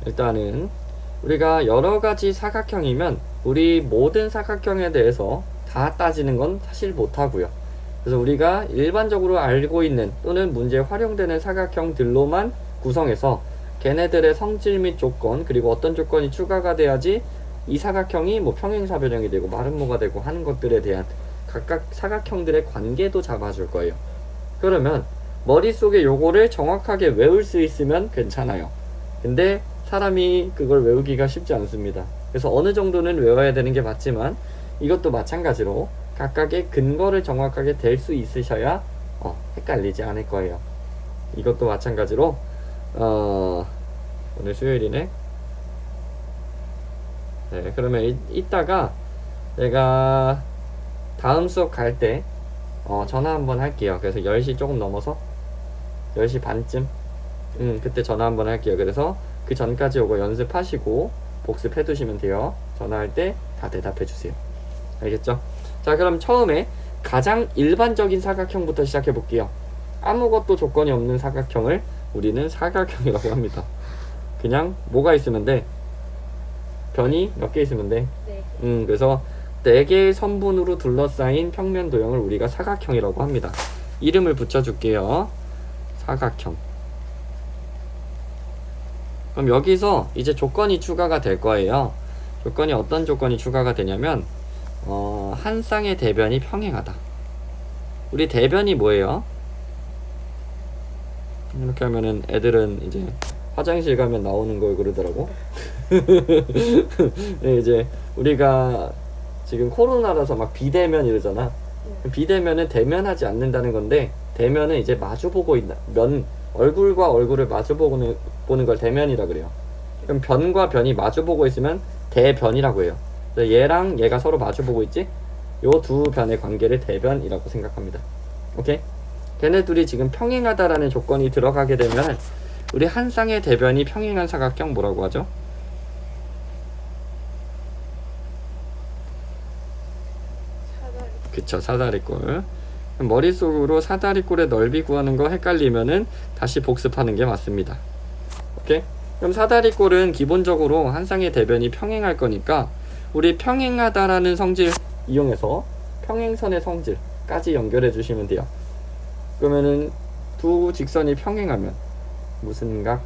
일단은 우리가 여러가지 사각형이면 우리 모든 사각형에 대해서 다 따지는 건 사실 못하고요. 그래서 우리가 일반적으로 알고 있는 또는 문제에 활용되는 사각형들로만 구성해서 걔네들의 성질 및 조건, 그리고 어떤 조건이 추가가 돼야지 이 사각형이 뭐 평행사변형이 되고 마름모가 되고 하는 것들에 대한 각각 사각형들의 관계도 잡아줄 거예요. 그러면 머릿속에 요거를 정확하게 외울 수 있으면 괜찮아요. 근데 사람이 그걸 외우기가 쉽지 않습니다. 그래서 어느 정도는 외워야 되는 게 맞지만 이것도 마찬가지로 각각의 근거를 정확하게 댈 수 있으셔야 헷갈리지 않을 거예요. 이것도 마찬가지로 오늘 수요일이네. 네, 그러면 이따가 내가 다음 수업 갈 때 전화 한번 할게요. 그래서 10시 조금 넘어서 10시 반쯤 그때 전화 한번 할게요. 그래서 그 전까지 요거 연습하시고 복습해 두시면 돼요. 전화할 때 다 대답해 주세요. 알겠죠? 자, 그럼 처음에 가장 일반적인 사각형부터 시작해 볼게요. 아무것도 조건이 없는 사각형을 우리는 사각형이라고 합니다. 그냥 뭐가 있으면 돼? 변이 몇 개 있으면 돼? 네. 그래서 4개의 선분으로 둘러싸인 평면 도형을 우리가 사각형이라고 합니다. 이름을 붙여줄게요. 사각형. 그럼 여기서 이제 조건이 추가가 될 거예요. 조건이 어떤 조건이 추가가 되냐면 한 쌍의 대변이 평행하다. 우리 대변이 뭐예요? 이렇게 하면은 애들은 이제 화장실 가면 나오는 걸 그러더라고. 네, 이제 우리가 지금 코로나라서 막 비대면 이러잖아. 비대면은 대면하지 않는다는 건데, 대면은 이제 마주보고 있다. 얼굴과 얼굴을 마주보는 보는 걸 대면이라 그래요. 그럼 변과 변이 마주보고 있으면 대변이라고 해요. 그래서 얘랑 얘가 서로 마주보고 있지? 요 두 변의 관계를 대변이라고 생각합니다. 오케이? 걔네 둘이 지금 평행하다라는 조건이 들어가게 되면 우리 한 쌍의 대변이 평행한 사각형 뭐라고 하죠? 사다리. 그쵸, 사다리꼴. 머릿속으로 사다리꼴의 넓이 구하는 거 헷갈리면은 다시 복습하는 게 맞습니다. 오케이? 그럼 사다리꼴은 기본적으로 한 쌍의 대변이 평행할 거니까 우리 평행하다라는 성질 이용해서 평행선의 성질까지 연결해 주시면 돼요. 그러면은 두 직선이 평행하면 무슨 각?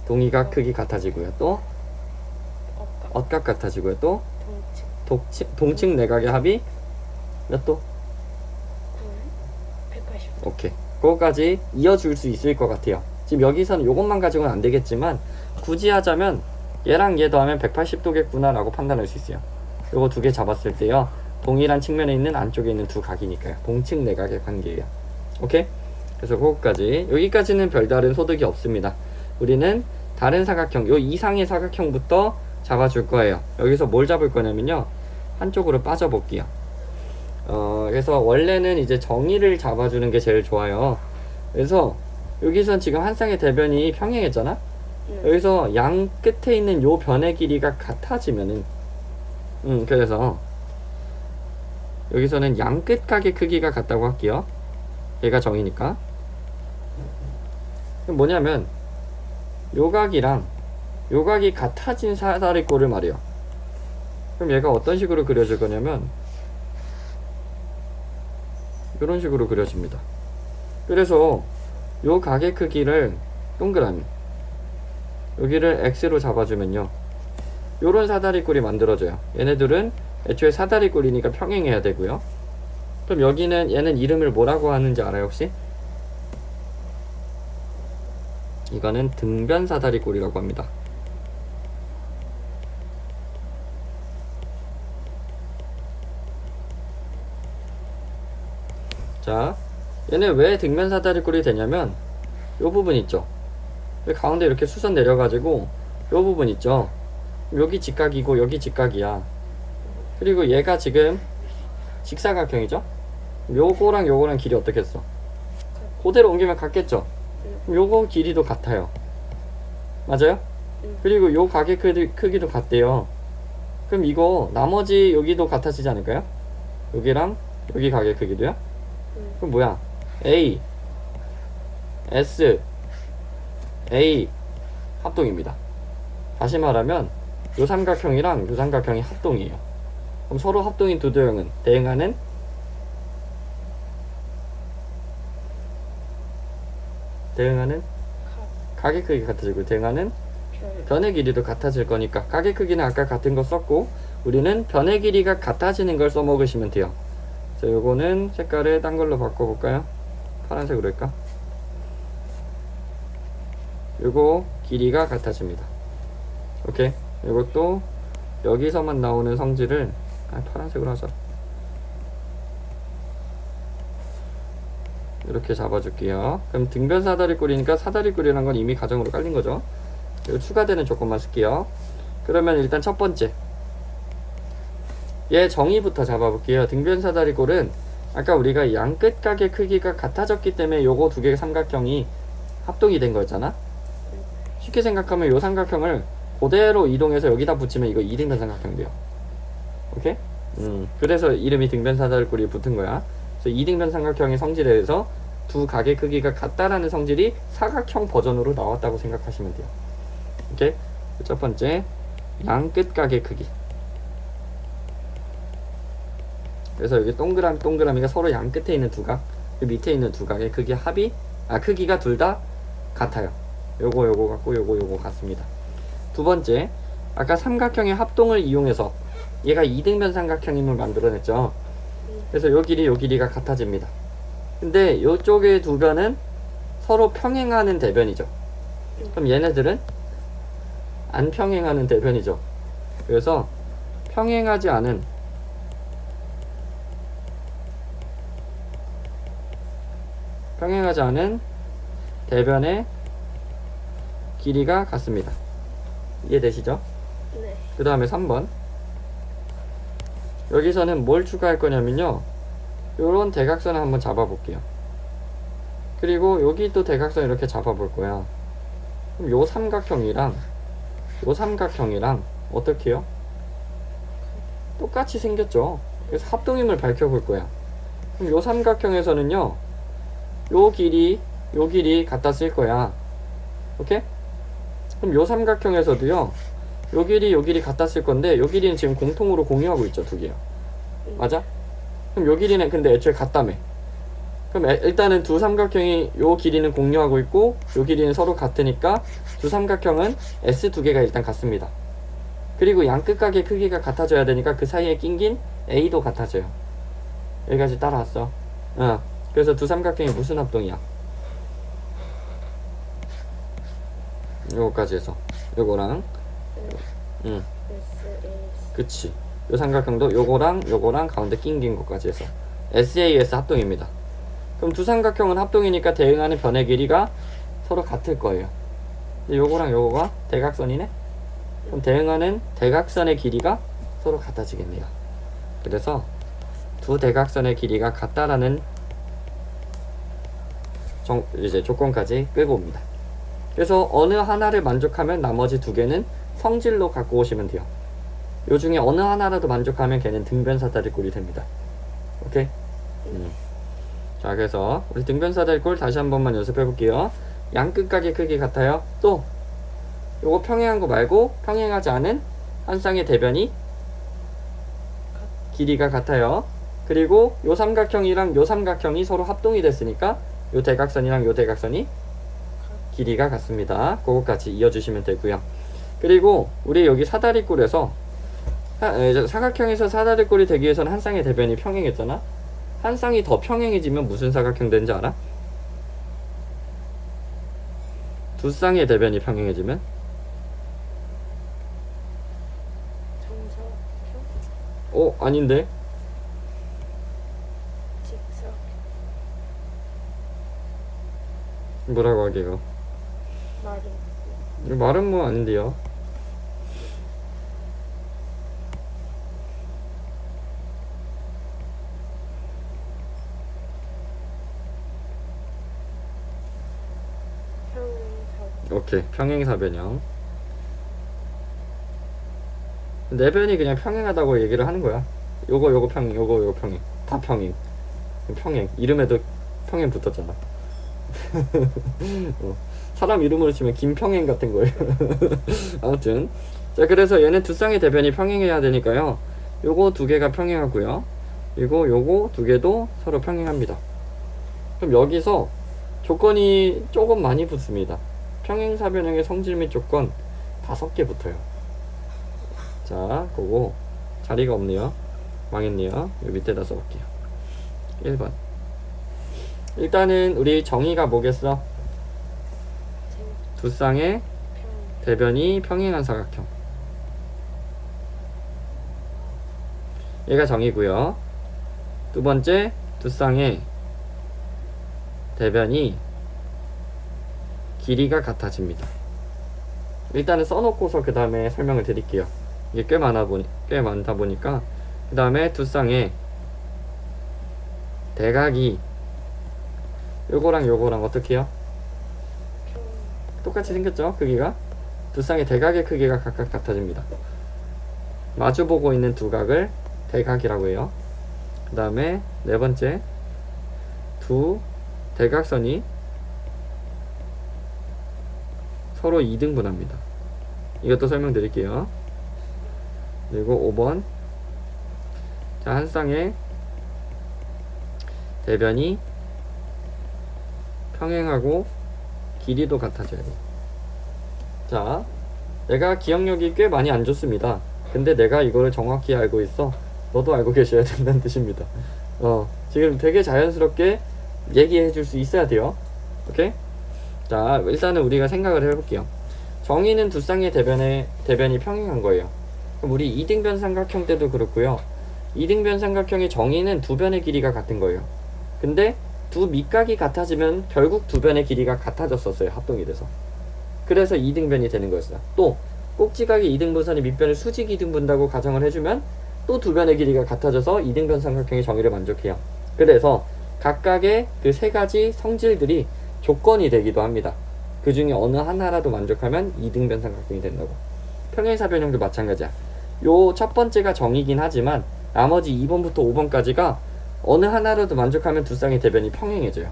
동의각 크기 같아지고요. 또 억각. 엇각 같아지고요. 또 동측. 동측 내각의 합이 몇 도? 180. 오케이. 그거까지 이어줄 수 있을 것 같아요. 지금 여기서는 요것만 가지고는 안 되겠지만 굳이 하자면 얘랑 얘 더하면 180도겠구나 라고 판단할 수 있어요. 요거 두 개 잡았을 때요, 동일한 측면에 있는 안쪽에 있는 두 각이니까요. 동측 내각의 관계예요. 오케이? 그래서 그거까지, 여기까지는 별다른 소득이 없습니다. 우리는 다른 사각형, 요 이상의 사각형부터 잡아줄 거예요. 여기서 뭘 잡을 거냐면요, 한쪽으로 빠져볼게요. 그래서 원래는 이제 정의를 잡아주는 게 제일 좋아요. 그래서 여기선 지금 한 쌍의 대변이 평행했잖아? 여기서 양 끝에 있는 요 변의 길이가 같아지면은 그래서 여기서는 양 끝각의 크기가 같다고 할게요. 얘가 정이니까. 그럼 뭐냐면 요 각이랑 요 각이 같아진 사다리꼴을 말해요. 그럼 얘가 어떤 식으로 그려질 거냐면 이런 식으로 그려집니다. 그래서 요 각의 크기를 동그라미, 여기를 x로 잡아주면요, 요런 사다리꼴이 만들어져요. 얘네들은 애초에 사다리꼴이니까 평행해야 되고요. 그럼 여기는 얘는 이름을 뭐라고 하는지 알아요 혹시? 이거는 등변 사다리꼴이라고 합니다. 자, 얘네 왜 등변 사다리꼴이 되냐면 요 부분 있죠? 가운데 이렇게 수선 내려가지고 요 부분 있죠? 여기 직각이고 여기 직각이야. 그리고 얘가 지금 직사각형이죠? 요거랑 요거랑 길이 어떻겠어? 그대로 옮기면 같겠죠? 그럼 요거 길이도 같아요. 맞아요? 그리고 요 각의 크기도 같대요. 그럼 이거 나머지 여기도 같아지지 않을까요? 여기랑 여기 각의 크기도요? 그럼 뭐야? A, S, A, 합동입니다. 다시 말하면 요 삼각형이랑 요 삼각형이 합동이에요. 그럼 서로 합동인 두 도형은 대응하는 각의 크기가 같아지고 대응하는 별. 변의 길이도 같아질 거니까 각의 크기는 아까 같은 거 썼고 우리는 변의 길이가 같아지는 걸 써먹으시면 돼요. 그래서 요거는 색깔을 딴 걸로 바꿔볼까요? 파란색으로 할까? 요거 길이가 같아집니다. 오케이. 요것도 여기서만 나오는 성질을 파란색으로 하자. 이렇게 잡아줄게요. 그럼 등변 사다리꼴이니까 사다리꼴이라는 건 이미 가정으로 깔린 거죠. 이거 추가되는 조건만 쓸게요. 그러면 일단 첫 번째 얘 정의부터 잡아볼게요. 등변 사다리꼴은 아까 우리가 양끝 각의 크기가 같아졌기 때문에 요거 두 개의 삼각형이 합동이 된 거였잖아. 쉽게 생각하면 요 삼각형을 그대로 이동해서 여기다 붙이면 이거 2등변 삼각형 돼요. 오케이? 그래서 이름이 등변 사다리꼴이 붙은 거야. 그래서 2등변 삼각형의 성질에 대해서 두 각의 크기가 같다라는 성질이 사각형 버전으로 나왔다고 생각하시면 돼요. 오케이? 첫 번째 양끝 각의 크기. 그래서 여기 동그라미가 서로 양 끝에 있는 두 각, 그 밑에 있는 두 각의 크기 합이 크기가 둘 다 같아요. 요거 같고 요거 같습니다. 두 번째, 아까 삼각형의 합동을 이용해서 얘가 2등변 삼각형임을 만들어냈죠. 그래서 요 길이가 같아집니다. 근데 요쪽의 두 변은 서로 평행하는 대변이죠. 그럼 얘네들은 안 평행하는 대변이죠. 그래서 평행하지 않은 대변의 길이가 같습니다. 이해되시죠? 네. 그 다음에 3번. 여기서는 뭘 추가할 거냐면요. 요런 대각선을 한번 잡아볼게요. 그리고 여기 또 대각선 이렇게 잡아볼 거야. 그럼 요 삼각형이랑 어떻게 해요? 똑같이 생겼죠. 그래서 합동임을 밝혀볼 거야. 그럼 요 삼각형에서는요. 요 길이 갖다 쓸 거야. 오케이? 그럼 요 삼각형에서도요. 요 길이 갖다 쓸 건데 요 길이는 지금 공통으로 공유하고 있죠. 두 개요. 맞아? 그럼 요 길이는 근데 애초에 같다며. 그럼 일단은 두 삼각형이 요 길이는 공유하고 있고 요 길이는 서로 같으니까 두 삼각형은 S 두 개가 일단 같습니다. 그리고 양끝각의 크기가 같아져야 되니까 그 사이에 낀긴 A도 같아져요. 여기까지 따라왔어. 그래서 두 삼각형이 무슨 합동이야? 요거까지 해서 요거랑 그치. 요 삼각형도 요거랑 가운데 낀 것까지 해서 SAS 합동입니다. 그럼 두 삼각형은 합동이니까 대응하는 변의 길이가 서로 같을 거예요. 근데 요거랑 요거가 대각선이네? 그럼 대응하는 대각선의 길이가 서로 같아지겠네요. 그래서 두 대각선의 길이가 같다라는 이제 조건까지 끌고 옵니다. 그래서 어느 하나를 만족하면 나머지 두 개는 성질로 갖고 오시면 돼요. 요 중에 어느 하나라도 만족하면 걔는 등변 사다리꼴이 됩니다. 오케이? 자, 그래서 우리 등변 사다리꼴 다시 한 번만 연습해 볼게요. 양끝각의 크기 같아요. 또 요거 평행한 거 말고 평행하지 않은 한 쌍의 대변이 길이가 같아요. 그리고 요 삼각형이랑 요 삼각형이 서로 합동이 됐으니까 요 대각선이랑 요 대각선이 길이가 같습니다. 그거까지 이어주시면 되고요. 그리고 우리 여기 사다리꼴에서 사각형에서 사다리꼴이 되기 위해서는 한 쌍의 대변이 평행했잖아. 한 쌍이 더 평행해지면 무슨 사각형 되는지 알아? 두 쌍의 대변이 평행해지면 정사각형? 아닌데? 직사각형? 뭐라고 하게요? 말은 뭐 아닌데요. 오케이. 평행사변형. 네 변이 그냥 평행하다고 얘기를 하는 거야. 요거 평행, 요거 평행. 다 평행. 평행. 이름에도 평행 붙었잖아. 사람 이름으로 치면 김평행 같은 거예요. 아무튼 자, 그래서 얘는 두 쌍의 대변이 평행해야 되니까요. 요거 두 개가 평행하고요. 그리고 요거 두 개도 서로 평행합니다. 그럼 여기서 조건이 조금 많이 붙습니다. 평행사변형의 성질 및 조건 5개 붙어요. 자, 그거 자리가 없네요. 망했네요. 요 밑에다 써볼게요. 1번. 일단은 우리 정의가 뭐겠어? 두 쌍의 대변이 평행한 사각형. 얘가 정의고요. 두 번째, 두 쌍의 대변이 길이가 같아집니다. 일단은 써놓고서 그 다음에 설명을 드릴게요. 이게 꽤 많다 보니까 그 다음에 두 쌍의 대각이 요거랑 요거랑 어떻게 해요? 똑같이 생겼죠? 크기가? 두 쌍의 대각의 크기가 각각 같아집니다. 마주보고 있는 두 각을 대각이라고 해요. 그 다음에 네 번째, 두 대각선이 서로 2등분합니다. 이것도 설명드릴게요. 그리고 5번, 자, 한 쌍의 대변이 평행하고 길이도 같아져야 돼요. 자, 내가 기억력이 꽤 많이 안 좋습니다. 근데 내가 이거를 정확히 알고 있어. 너도 알고 계셔야 된다는 뜻입니다. 지금 되게 자연스럽게 얘기해 줄 수 있어야 돼요. 오케이? 자, 일단은 우리가 생각을 해볼게요. 정의는 두 쌍의 대변이 평행한 거예요. 그럼 우리 이등변 삼각형 때도 그렇고요. 이등변 삼각형의 정의는 두 변의 길이가 같은 거예요. 근데 두 밑각이 같아지면 결국 두 변의 길이가 같아졌었어요. 합동이 돼서. 그래서 이등변이 되는 거였어요. 또 꼭지각의 이등분선이 밑변을 수직 이등분다고 가정을 해주면 또 두 변의 길이가 같아져서 이등변 삼각형의 정의를 만족해요. 그래서 각각의 그 세 가지 성질들이 조건이 되기도 합니다. 그 중에 어느 하나라도 만족하면 이등변 삼각형이 된다고. 평행사변형도 마찬가지야. 요 첫 번째가 정의긴 하지만 나머지 2번부터 5번까지가 어느 하나라도 만족하면 두 쌍의 대변이 평행해져요.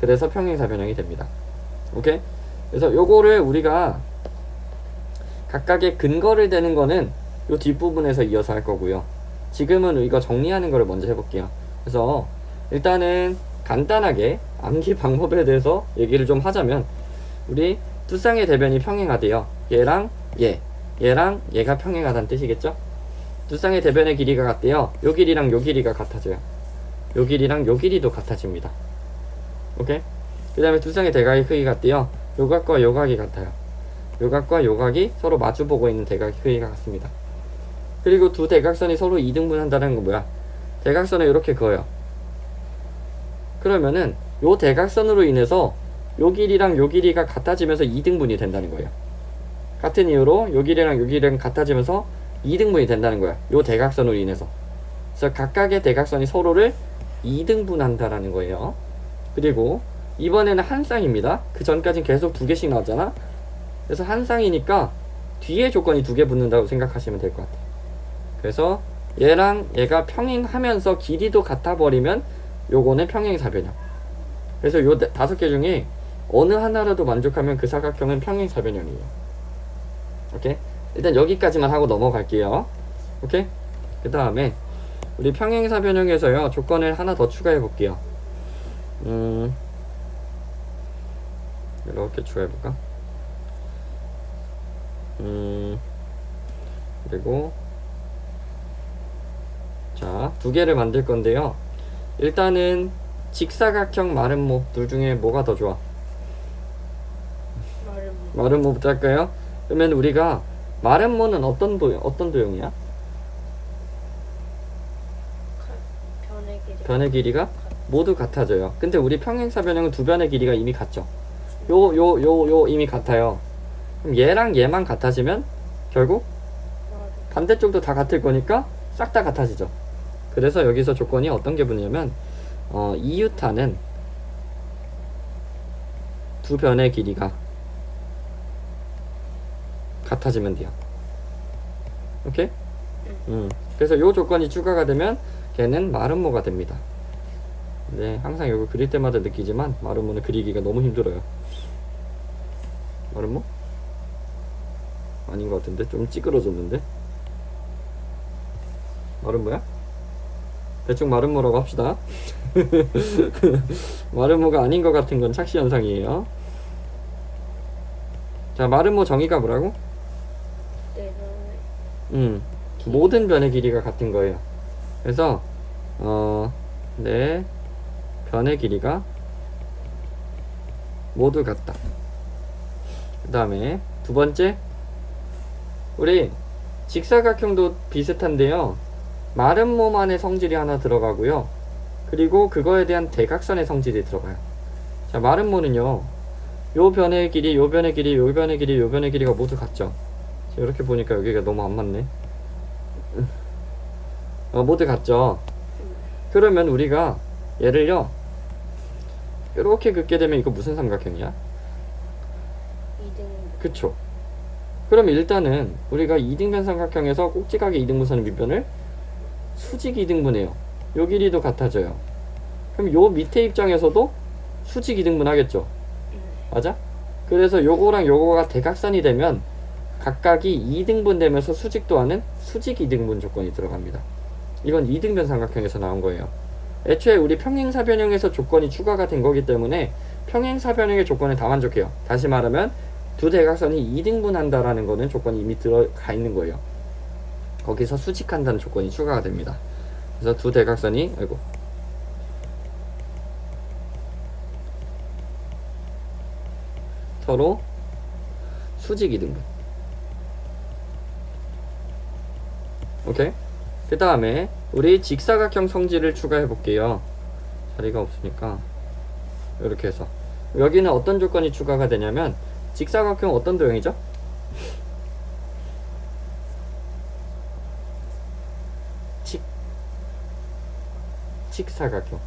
그래서 평행사변형이 됩니다. 오케이? 그래서 요거를 우리가 각각의 근거를 대는 거는 요 뒷부분에서 이어서 할 거고요. 지금은 이거 정리하는 거를 먼저 해볼게요. 그래서 일단은 간단하게 암기 방법에 대해서 얘기를 좀 하자면, 우리 두 쌍의 대변이 평행하대요. 얘랑 얘랑 얘가 평행하다는 뜻이겠죠? 두 쌍의 대변의 길이가 같대요. 요 길이랑 요 길이가 같아져요. 요 길이랑 요 길이도 같아집니다. 오케이? 그 다음에 두 쌍의 대각의 크기가 같대요. 요 각과 요 각이 같아요. 요 각과 요 각이 서로 마주보고 있는 대각의 크기가 같습니다. 그리고 두 대각선이 서로 이등분한다는 건 뭐야? 대각선을 이렇게 그어요. 그러면은 요 대각선으로 인해서 요 길이랑 요 길이가 같아지면서 2등분이 된다는 거예요. 같은 이유로 요 길이랑 요 길이랑 같아지면서 2등분이 된다는 거야. 요 대각선으로 인해서. 그래서 각각의 대각선이 서로를 2등분한다라는 거예요. 그리고 이번에는 한 쌍입니다. 그 전까지는 계속 두 개씩 나왔잖아. 그래서 한 쌍이니까 뒤에 조건이 두 개 붙는다고 생각하시면 될 것 같아요. 그래서 얘랑 얘가 평행하면서 길이도 같아 버리면 요거는 평행사변형. 그래서 요 5개 중에 어느 하나라도 만족하면 그 사각형은 평행사변형이에요. 오케이? 일단 여기까지만 하고 넘어갈게요. 오케이? 그 다음에 우리 평행사변형에서요, 조건을 하나 더 추가해 볼게요. 이렇게 추가해 볼까? 그리고 자, 두 개를 만들 건데요. 일단은 직사각형 마름모 둘 중에 뭐가 더 좋아? 마름모부터 할까요? 그러면 우리가 마름모는 어떤 도형이야? 변의 길이가 모두 같아져요. 근데 우리 평행사변형은 두 변의 길이가 이미 같죠. 요 이미 같아요. 그럼 얘랑 얘만 같아지면 결국 반대쪽도 다 같을 거니까 싹 다 같아지죠. 그래서 여기서 조건이 어떤 게 붙냐면 이유타는 두 변의 길이가 같아지면 돼요. 오케이? 그래서 요 조건이 추가가 되면 걔는 마름모가 됩니다. 네, 항상 이거 그릴 때마다 느끼지만 마름모는 그리기가 너무 힘들어요. 마름모? 아닌 것 같은데? 좀 찌그러졌는데? 마름모야? 대충 마름모라고 합시다. 마름모가 아닌 것 같은 건 착시 현상이에요. 자, 마름모 정의가 뭐라고? 네, 모든 변의 길이가 같은 거예요. 그래서 네 변의 길이가 모두 같다. 그 다음에 두 번째, 우리 직사각형도 비슷한데요. 마름모만의 성질이 하나 들어가고요. 그리고 그거에 대한 대각선의 성질이 들어가요. 자, 마름모는요, 요 변의 길이, 요 변의 길이, 요 변의 길이, 요 변의 길이가 모두 같죠. 이렇게 보니까 여기가 너무 안 맞네. 모두 같죠. 그러면 우리가 얘를요, 이렇게 긋게 되면 이거 무슨 삼각형이야? 2등. 그쵸. 그럼 일단은 우리가 이등변 삼각형에서 꼭지각의 이등분선의 밑변을 수직 이등분해요. 요 길이도 같아져요. 그럼 요 밑에 입장에서도 수직 이등분 하겠죠. 맞아? 그래서 요거랑 요거가 대각선이 되면 각각이 이등분 되면서 수직도 하는 수직 이등분 조건이 들어갑니다. 이건 이등변 삼각형에서 나온 거예요. 애초에 우리 평행사변형에서 조건이 추가가 된 거기 때문에 평행사변형의 조건에 다 만족해요. 다시 말하면 두 대각선이 이등분한다라는 거는 조건이 이미 들어가 있는 거예요. 거기서 수직한다는 조건이 추가가 됩니다. 그래서 두 대각선이 서로 수직 이등분. 오케이? 그 다음에 우리 직사각형 성질을 추가해 볼게요. 자리가 없으니까 이렇게 해서 여기는 어떤 조건이 추가가 되냐면, 직사각형 어떤 도형이죠? 직사각형.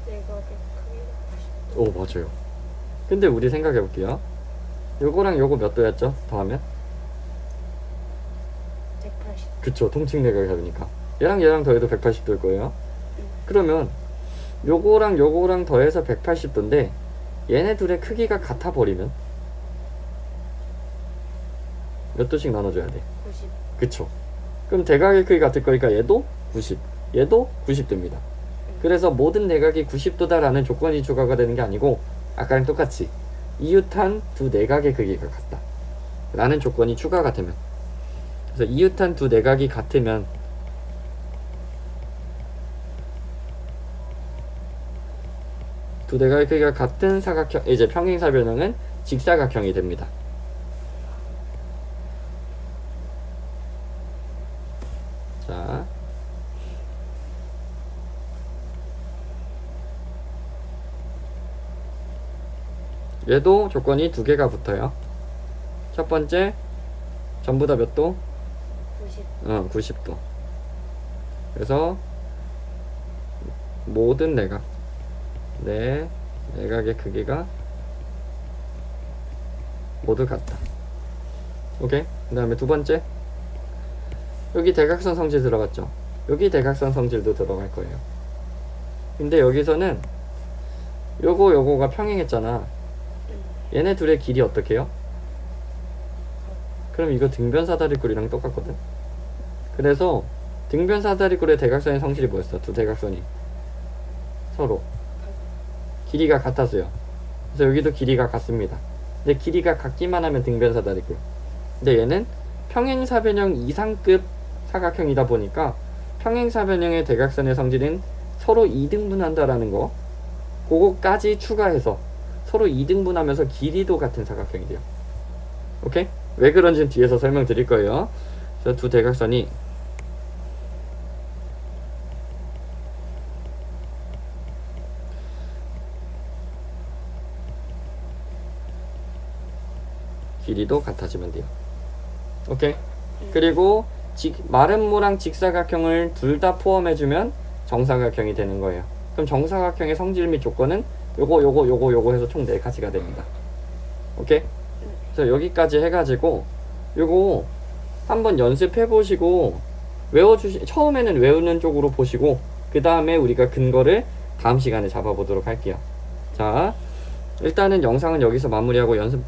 내각의 크기가 오, 맞아요. 근데 우리 생각해 볼게요. 요거랑 요거 몇 도였죠? 더하면? 180. 그쵸, 통칭 내각이 하니까 얘랑 얘랑 더해도 180도일 거예요. 그러면 요거랑 요거랑 더해서 180도인데 얘네 둘의 크기가 같아 버리면 몇 도씩 나눠줘야 돼? 90. 그쵸. 그럼 대각의 크기 같을 거니까 얘도 90, 얘도 90도입니다. 그래서 모든 내각이 90도다라는 조건이 추가가 되는 게 아니고, 아까랑 똑같이 이웃한 두 내각의 크기가 같다 라는 조건이 추가가 되면, 그래서 이웃한 두 내각이 같으면 두 내각의 크기가 같은 사각형, 이제 평행사변형은 직사각형이 됩니다. 자, 얘도 조건이 두 개가 붙어요. 첫 번째, 전부 다 몇 도? 90. 90도. 그래서 모든 내각, 내각의 크기가 모두 같다. 오케이? 그 다음에 두 번째, 여기 대각선 성질 들어갔죠? 여기 대각선 성질도 들어갈 거예요. 근데 여기서는 요거가 평행했잖아. 얘네 둘의 길이 어떻게 해요? 그럼 이거 등변사다리꼴이랑 똑같거든. 그래서 등변사다리꼴의 대각선의 성질이 뭐였어? 두 대각선이 서로 길이가 같았어요. 그래서 여기도 길이가 같습니다. 근데 길이가 같기만 하면 등변사다리꼴. 근데 얘는 평행사변형 이상급 사각형이다 보니까 평행사변형의 대각선의 성질은 서로 이등분한다라는 거, 그거까지 추가해서 서로 이등분하면서 길이도 같은 사각형이 돼요. 오케이? 왜 그런지는 뒤에서 설명드릴 거예요. 그래서 두 대각선이 길이도 같아지면 돼요. 오케이? 그리고 마름모랑 직사각형을 둘 다 포함해주면 정사각형이 되는 거예요. 그럼 정사각형의 성질 및 조건은 요거 해서 총 4가지가 됩니다. 오케이? 그래서 여기까지 해가지고 요거 한번 연습해 보시고 처음에는 외우는 쪽으로 보시고, 그 다음에 우리가 근거를 다음 시간에 잡아보도록 할게요. 자, 일단은 영상은 여기서 마무리하고 연습